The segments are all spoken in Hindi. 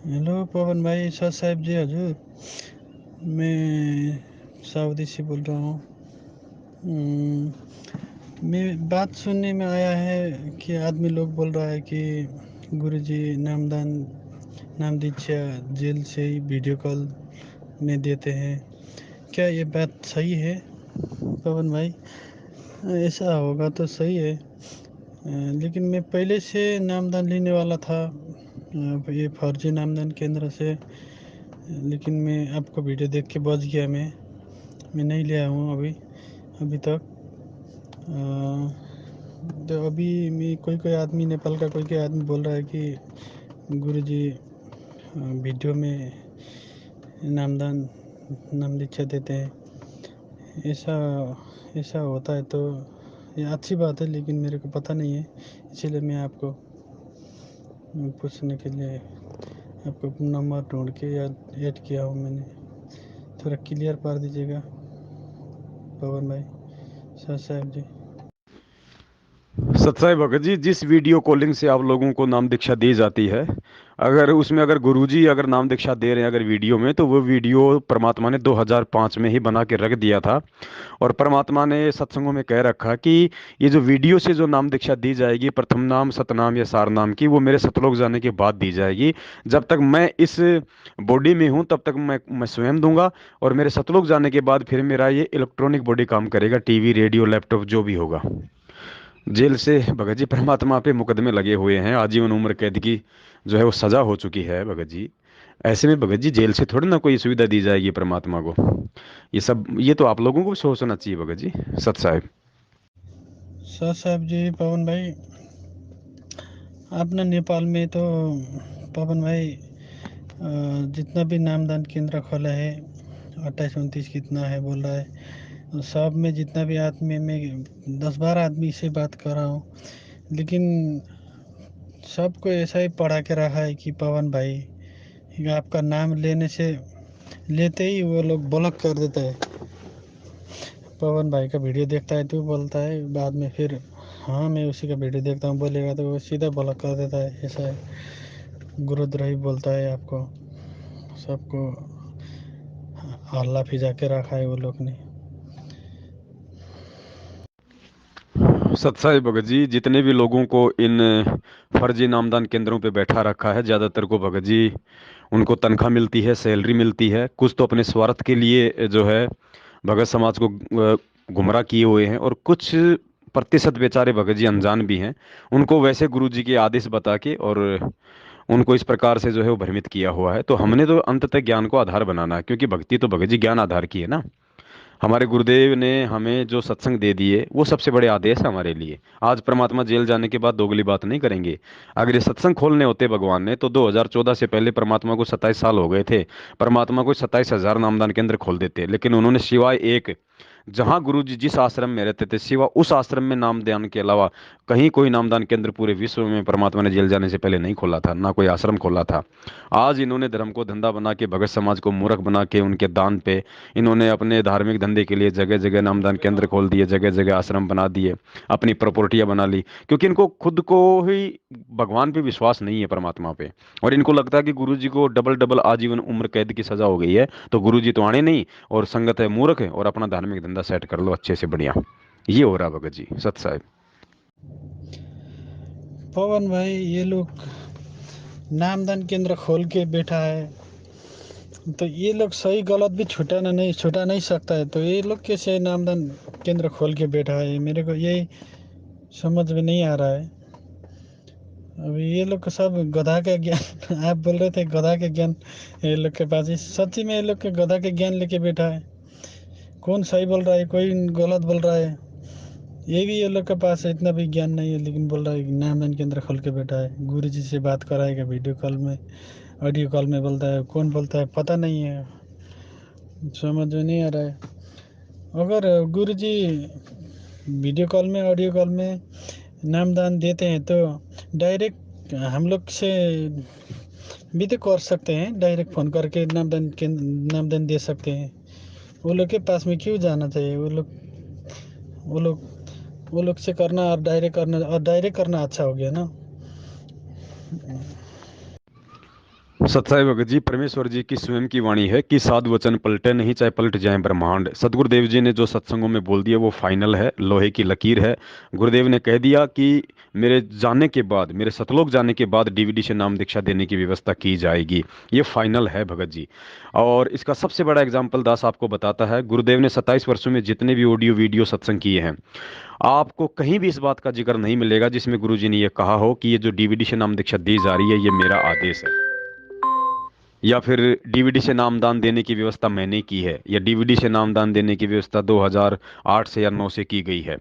हेलो पवन भाई, सर साहब जी, हजूर। मैं सऊदी से बोल रहा हूँ। मैं बात सुनने में आया है कि आदमी लोग बोल रहा है कि गुरुजी नामदान नाम दीक्षा जेल से ही वीडियो कॉल में देते हैं। क्या ये बात सही है पवन भाई? ऐसा होगा तो सही है। लेकिन मैं पहले से नामदान लेने वाला था, ये फर्जी नामदान केंद्र से। लेकिन मैं आपको वीडियो देख के बच गया। मैं नहीं लिया हूँ अभी तक। तो अभी मैं कोई आदमी, नेपाल का कोई आदमी बोल रहा है कि गुरुजी वीडियो में नामदान नाम दीक्षा देते हैं। ऐसा ऐसा होता है तो ये अच्छी बात है, लेकिन मेरे को पता नहीं है, इसीलिए मैं आपको पूछने के लिए आपको नंबर ढूंढ के या ऐड किया हूँ मैंने। थोड़ा क्लियर कर दीजिएगा पवन भाई, सर साहब जी। सत्साई भगत जी, जिस वीडियो कॉलिंग से आप लोगों को नाम दीक्षा दी जाती है, अगर गुरुजी अगर नाम दीक्षा दे रहे हैं अगर वीडियो में, तो वो वीडियो परमात्मा ने 2005 में ही बना के रख दिया था। और परमात्मा ने सत्संगों में कह रखा कि ये जो वीडियो से जो नाम दीक्षा दी जाएगी, प्रथम नाम सतनाम या सार नाम की, वो मेरे सतलोक जाने के बाद दी जाएगी। जब तक मैं इस बॉडी में हूं तब तक मैं स्वयं दूंगा, और मेरे सतलोक जाने के बाद फिर मेरा ये इलेक्ट्रॉनिक बॉडी काम करेगा, टीवी रेडियो लैपटॉप जो भी होगा। जेल से भगत जी परमात्मा पे मुकदमे लगे हुए हैं, आजीवन उम्र कैद की जो है वो सजा हो चुकी है भगत जी। ऐसे में भगत जी जेल से थोड़ी ना कोई सुविधा दी जाएगी परमात्मा को। ये तो आप लोगों को भी सोचना चाहिए भगत जी, सत साहब। सर साहब जी, पवन भाई, अपना नेपाल में तो पवन भाई जितना भी नामदान केंद्र खोला है, 28-29 कितना है बोल रहा है, सब में जितना भी आदमी, मैं 10-12 आदमी से बात कर रहा हूँ, लेकिन सबको ऐसा ही पढ़ा के रखा है कि पवन भाई आपका नाम लेते ही वो लोग ब्लॉक कर देता है। पवन भाई का वीडियो देखता है तो बोलता है, बाद में फिर हाँ मैं उसी का वीडियो देखता हूँ बोलेगा तो वो सीधा ब्लॉक कर देता है। ऐसा है, गुरुद्रोही बोलता है आपको, सबको हल्ला फिजा के रखा है वो लोग ने। सत्साई भगत जी, जितने भी लोगों को इन फर्जी नामदान केंद्रों पे बैठा रखा है, ज़्यादातर को भगत जी उनको तनख्वाह मिलती है, सैलरी मिलती है। कुछ तो अपने स्वार्थ के लिए जो है भगत समाज को गुमराह किए हुए हैं, और कुछ प्रतिशत बेचारे भगत जी अनजान भी हैं। उनको वैसे गुरु जी के आदेश बता के और उनको इस प्रकार से जो है वो भ्रमित किया हुआ है। तो हमने तो अंततः ज्ञान को आधार बनाना है, क्योंकि भक्ति तो भगत जी ज्ञान आधार की है ना। हमारे गुरुदेव ने हमें जो सत्संग दे दिए वो सबसे बड़े आदेश है हमारे लिए। आज परमात्मा जेल जाने के बाद दोगली बात नहीं करेंगे। अगर ये सत्संग खोलने होते भगवान ने, तो 2014 से पहले परमात्मा को 27 साल हो गए थे, परमात्मा को 27,000 नामदान केंद्र खोल देते। लेकिन उन्होंने सिवाय एक, जहां गुरु जी जिस आश्रम में रहते थे, सिवा उस आश्रम में नामदान के अलावा कहीं कोई नामदान केंद्र पूरे विश्व में परमात्मा ने जेल जाने से पहले नहीं खोला था, ना कोई आश्रम खोला था। आज इन्होंने धर्म को धंधा बना के, भगत समाज को मूर्ख बना के, उनके दान पे इन्होंने अपने धार्मिक धंधे के लिए जगह जगह नामदान केंद्र खोल दिए, जगह जगह आश्रम बना दिए, अपनी प्रॉपर्टियां बना ली। क्योंकि इनको खुद को ही भगवान पे विश्वास नहीं है, परमात्मा पे। और इनको लगता है कि गुरु जी को डबल डबल आजीवन उम्र कैद की सजा हो गई है, तो गुरु जी तो आने नहीं, और संगत है मूर्ख है, और अपना धार्मिक धंधा सेट कर लो अच्छे से बढ़िया। ये हो रहा भगत जी, सत साहब। पवन भाई, ये लोग नामदान केंद्र खोल के बैठा है, तो ये लोग सही गलत भी छुटा नहीं सकता है, तो ये लोग कैसे नामदान केंद्र खोल के बैठा है? मेरे को यही समझ में नहीं आ रहा है। अभी ये लोग का सब गधा का ज्ञान आप बोल रहे थे गधा के ज्ञान ये लोग के पास ही, सच्ची में ये लोग के गधा के ज्ञान लेके बैठा है। कौन सही बोल रहा है, कोई गलत बोल रहा है, ये भी ये लोग के पास इतना भी ज्ञान नहीं है, लेकिन बोल रहा है कि नामदान केंद्र खोल के बैठा है। गुरु जी से बात कराएगा वीडियो कॉल में, ऑडियो कॉल में बोलता है। कौन बोलता है पता नहीं है, समझ में नहीं आ रहा है। अगर गुरु जी वीडियो कॉल में, ऑडियो कॉल में नामदान देते हैं तो डायरेक्ट हम लोग से भी तो कर सकते हैं, डायरेक्ट फ़ोन करके नामदान दे सकते हैं। वो लोग के पास में क्यों जाना चाहिए? वो लोग वो लोग से करना और डायरेक्ट करना अच्छा हो गया ना। सत्साई भगत जी, परमेश्वर जी की स्वयं की वाणी है कि साधु वचन पलटे नहीं, चाहे पलट जाए ब्रह्मांड। सदगुरुदेव जी ने जो सत्संगों में बोल दिया वो फाइनल है, लोहे की लकीर है। गुरुदेव ने कह दिया कि मेरे जाने के बाद, मेरे सतलोक जाने के बाद डीवीडी से नाम दीक्षा देने की व्यवस्था की जाएगी। ये फाइनल है भगत जी। और इसका सबसे बड़ा एग्जाम्पल दास आपको बताता है, गुरुदेव ने 27 वर्षों में जितने भी ऑडियो वीडियो सत्संग किए हैं, आपको कहीं भी इस बात का जिक्र नहीं मिलेगा जिसमें गुरु जी ने यह कहा हो कि ये जो डीवीडी से नाम दीक्षा दी जा रही है ये मेरा आदेश है, या फिर डीवीडी से नामदान देने की व्यवस्था मैंने की है, या डीवीडी से नामदान देने की व्यवस्था 2008 से या 9 से की गई है।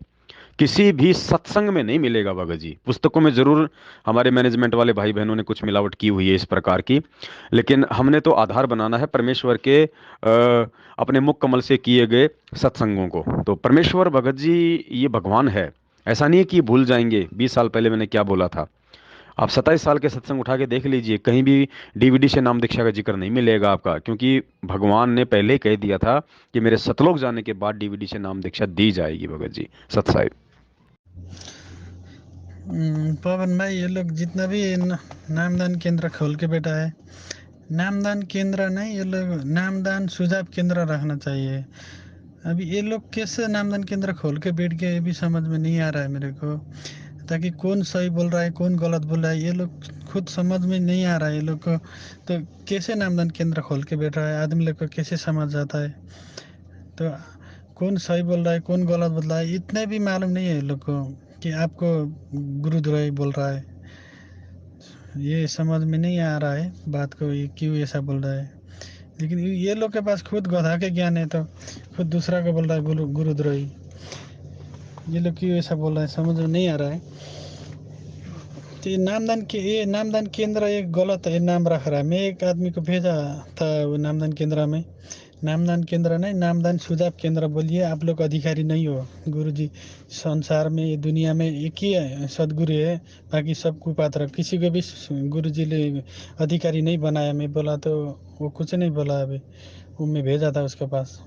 किसी भी सत्संग में नहीं मिलेगा भगत जी। पुस्तकों में जरूर हमारे मैनेजमेंट वाले भाई बहनों ने कुछ मिलावट की हुई है इस प्रकार की, लेकिन हमने तो आधार बनाना है परमेश्वर के अपने मुख कमल से किए गए सत्संगों को। तो परमेश्वर भगत जी ये भगवान है, ऐसा नहीं है कि भूल जाएंगे 20 साल पहले मैंने क्या बोला था। आप 27 साल के सत्संग उठा के देख लीजिए, कहीं भी डीवीडी से नाम दीक्षा का जिक्र नहीं मिलेगा आपका, क्योंकि भगवान ने पहले ही कह दिया था कि मेरे सतलोक जाने के बाद डीवीडी से नाम दीक्षा दी जाएगी भगत जी। सत्साई पवन भाई, ये लोग जितना भी नामदान केंद्र खोल के बैठा है, नामदान केंद्र नहीं, ये लोग नामदान सुझाव केंद्र रखना चाहिए। अभी ये लोग कैसे नामदान केंद्र खोल के बैठ गए, ये भी समझ में नहीं आ रहा है मेरे को। ताकि कौन सही बोल रहा है कौन गलत बोल रहा है ये लोग खुद समझ में नहीं आ रहा है ये लोग को। तो कैसे नामदान केंद्र खोल के बैठ रहा है, आदमी लोग को कैसे समझ जाता है। तो कौन सही बोल रहा है कौन गलत बोल रहा है इतने भी मालूम नहीं है ये लोग को कि आपको गुरुद्रोही बोल रहा है। ये समझ में नहीं आ रहा है बात को, ये क्यों ऐसा बोल रहा है। लेकिन ये लोग के पास खुद गधा के ज्ञान है, तो खुद दूसरा को बोल रहा है गुरुद्रोही। ये लोग क्यों ऐसा बोल रहा है समझ में नहीं आ रहा है। तो ये नामदान केंद्र एक गलत है नाम रख रहा है। मैं एक आदमी को भेजा था वो नामदान केंद्र में, नामदान केंद्र नहीं नामदान सुझाव केंद्र बोलिए। आप लोग अधिकारी नहीं हो गुरुजी। संसार में ये दुनिया में एक ही है सदगुरु है, बाकी सब कुपात्र। किसी को भी गुरुजी ने अधिकारी नहीं बनाया। मैं बोला तो वो कुछ नहीं बोला। अभी वो मैं भेजा था उसके पास।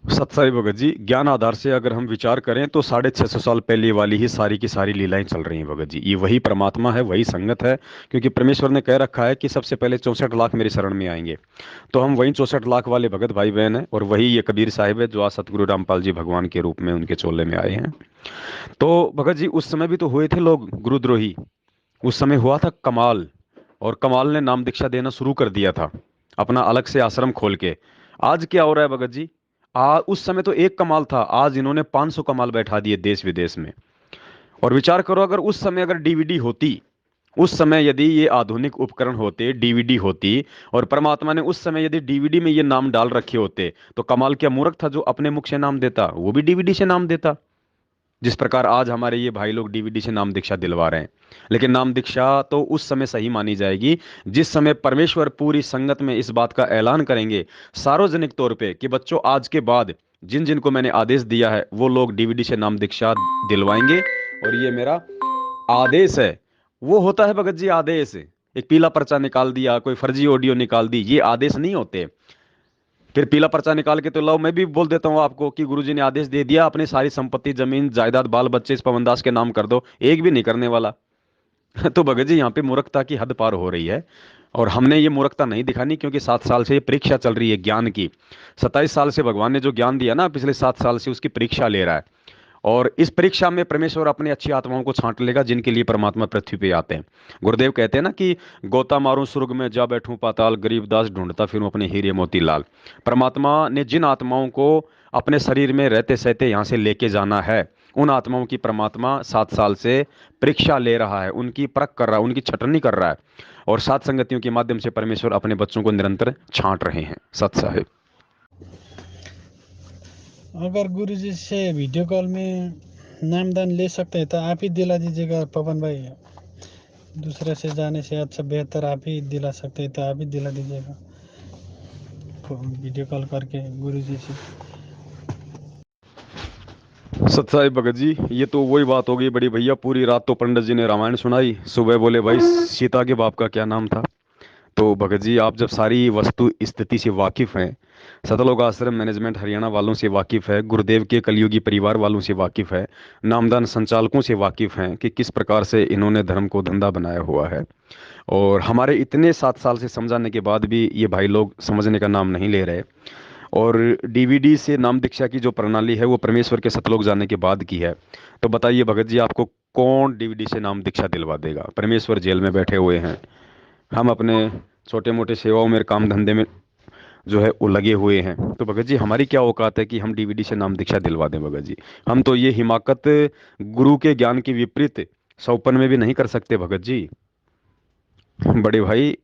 सत्साई भगत जी, ज्ञान आधार से अगर हम विचार करें तो 650 साल पहले वाली ही सारी की सारी लीलाएं चल रही हैं भगत जी। ये वही परमात्मा है, वही संगत है, क्योंकि परमेश्वर ने कह रखा है कि सबसे पहले 64 लाख मेरी शरण में आएंगे। तो हम वही 64 लाख वाले भगत भाई बहन हैं, और वही ये कबीर साहिब है जो आज सतगुरु रामपाल जी भगवान के रूप में उनके चोले में आए हैं। तो भगत जी उस समय भी तो हुए थे लोग गुरुद्रोही। उस समय हुआ था कमाल, और कमाल ने नाम दीक्षा देना शुरू कर दिया था अपना अलग से आश्रम खोल के। आज क्या हो रहा है भगत जी, उस समय तो एक कमाल था, आज इन्होंने 500 कमाल बैठा दिए देश विदेश में। और विचार करो, अगर उस समय अगर डीवीडी होती, उस समय यदि ये आधुनिक उपकरण होते, डीवीडी होती, और परमात्मा ने उस समय यदि डीवीडी में ये नाम डाल रखे होते, तो कमाल क्या मूर्ख था जो अपने मुख से नाम देता, वो भी डीवीडी से नाम देता। जिस प्रकार आज हमारे ये भाई लोग डीवीडी से नाम दीक्षा दिलवा रहे हैं। लेकिन नाम दीक्षा तो उस समय सही मानी जाएगी जिस समय परमेश्वर पूरी संगत में इस बात का ऐलान करेंगे सार्वजनिक तौर पे कि बच्चों आज के बाद जिन जिन को मैंने आदेश दिया है वो लोग डीवीडी से नाम दीक्षा दिलवाएंगे, और ये मेरा आदेश है। वो होता है भगत जी आदेश। एक पीला पर्चा निकाल दिया, कोई फर्जी ऑडियो निकाल दी, ये आदेश नहीं होते। फिर पीला पर्चा निकाल के तो लाओ, मैं भी बोल देता हूं आपको कि गुरुजी ने आदेश दे दिया अपनी सारी संपत्ति जमीन जायदाद बाल बच्चे इस पवनदास के नाम कर दो, एक भी नहीं करने वाला। तो भगत जी यहाँ पे मूर्खता की हद पार हो रही है, और हमने ये मूर्खता नहीं दिखानी, क्योंकि 7 साल से ये परीक्षा चल रही है ज्ञान की। 27 साल से भगवान ने जो ज्ञान दिया ना, पिछले 7 साल से उसकी परीक्षा ले रहा है। और इस परीक्षा में परमेश्वर अपनी अच्छी आत्माओं को छांट लेगा जिनके लिए परमात्मा पृथ्वी पे आते हैं। गुरुदेव कहते हैं ना कि गोता मारूं स्वर्ग में जा बैठूं पाताल, गरीबदास ढूंढता फिरूं अपने हीरे मोती लाल। परमात्मा ने जिन आत्माओं को अपने शरीर में रहते सहते यहाँ से लेके जाना है, उन आत्माओं की परमात्मा 7 साल से परीक्षा ले रहा है, उनकी परख कर रहा है, उनकी छटनी कर रहा है, और सात संगतियों के माध्यम से परमेश्वर अपने बच्चों को निरंतर छांट रहे हैं। सत साहिब अगर गुरुजी से वीडियो कॉल में नामदान ले सकते हैं तो आप ही दिला दीजिएगा पवन भाई। दूसरे से जाने से अच्छा बेहतर आप ही दिला सकते हैं तो आप ही दिला दीजिएगा वीडियो कॉल करके गुरुजी से। सत्साई भगत जी, ये तो वही बात हो गई बड़ी भैया, पूरी रात तो पंडित जी ने रामायण सुनाई, सुबह बोले भाई सीता के बाप का क्या नाम था। तो भगत जी आप जब सारी वस्तु स्थिति से वाकिफ हैं, सतलोक आश्रम मैनेजमेंट हरियाणा वालों से वाकिफ है, गुरुदेव के कलयुगी परिवार वालों से वाकिफ है, नामदान संचालकों से वाकिफ हैं कि किस प्रकार से इन्होंने धर्म को धंधा बनाया हुआ है, और हमारे इतने 7 साल से समझाने के बाद भी ये भाई लोग समझने का नाम नहीं ले रहे। और डीवीडी से नाम दीक्षा की जो प्रणाली है वो परमेश्वर के सतलोक जाने के बाद की है। तो बताइए भगत जी, आपको कौन डीवीडी से नाम दीक्षा दिलवा देगा? परमेश्वर जेल में बैठे हुए हैं, हम अपने छोटे मोटे सेवाओं में, काम धंधे में जो है वो लगे हुए हैं। तो भगत जी हमारी क्या औकात है कि हम डीवीडी से नाम दीक्षा दिलवा दें? भगत जी हम तो ये हिमाकत गुरु के ज्ञान के विपरीत सौपन में भी नहीं कर सकते भगत जी। बड़े भाई,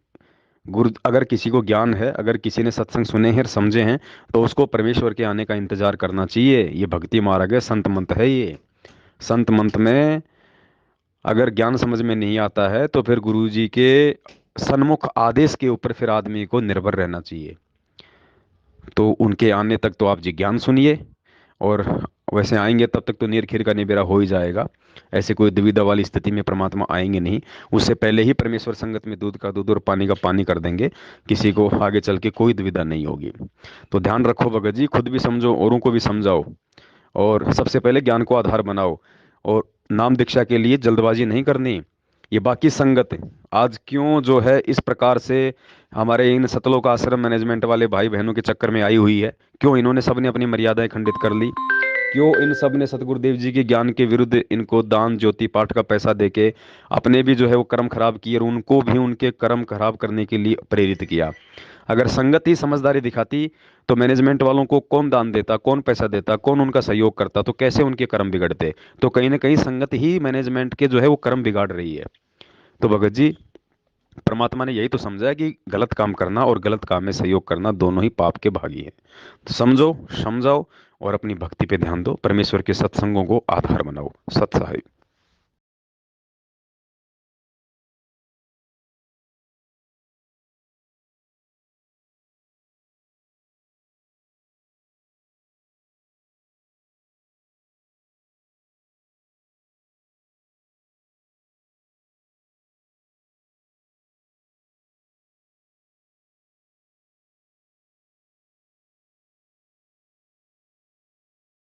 गुरु अगर किसी को ज्ञान है, अगर किसी ने सत्संग सुने हैं और समझे हैं, तो उसको परमेश्वर के आने का इंतजार करना चाहिए। ये भक्ति मार्ग है, संत मंत है ये। संत मंत में अगर ज्ञान समझ में नहीं आता है तो फिर गुरु जी के सन्मुख आदेश के ऊपर फिर आदमी को निर्भर रहना चाहिए। तो उनके आने तक तो आप जी ज्ञान सुनिए, और वैसे आएंगे तब तक तो नीर खीर का निबेरा हो ही जाएगा। ऐसे कोई दुविधा वाली स्थिति में परमात्मा आएंगे नहीं। उससे पहले ही परमेश्वर संगत में दूध का दूध और पानी का पानी कर देंगे, किसी को आगे चल के कोई दुविधा नहीं होगी। तो ध्यान रखो भगत जी, खुद भी समझो, औरों को भी समझाओ, और सबसे पहले ज्ञान को आधार बनाओ। और नाम दीक्षा के लिए जल्दबाजी नहीं करनी। ये बाकी संगत आज क्यों जो है इस प्रकार से हमारे इन सतलोक आश्रम मैनेजमेंट वाले भाई बहनों के चक्कर में आई हुई है? क्यों इन्होंने सबने अपनी मर्यादाएं खंडित कर ली? क्यों इन सब ने सतगुरुदेव जी के ज्ञान के विरुद्ध इनको दान ज्योति पाठ का पैसा देके अपने भी जो है वो कर्म खराब किए, और उनको भी उनके कर्म खराब करने के लिए प्रेरित किया? अगर संगत ही समझदारी दिखाती तो मैनेजमेंट वालों को कौन दान देता, कौन पैसा देता, कौन उनका सहयोग करता? तो कैसे उनके कर्म बिगड़ते? तो कहीं ना कहीं संगत ही मैनेजमेंट के जो है वो कर्म बिगाड़ रही है। तो भगत जी परमात्मा ने यही तो समझा है कि गलत काम करना और गलत काम में सहयोग करना दोनों ही पाप के भागी है। तो समझो, समझाओ, और अपनी भक्ति पे ध्यान दो, परमेश्वर के सत्संगों को आधार बनाओ। सत साहिब।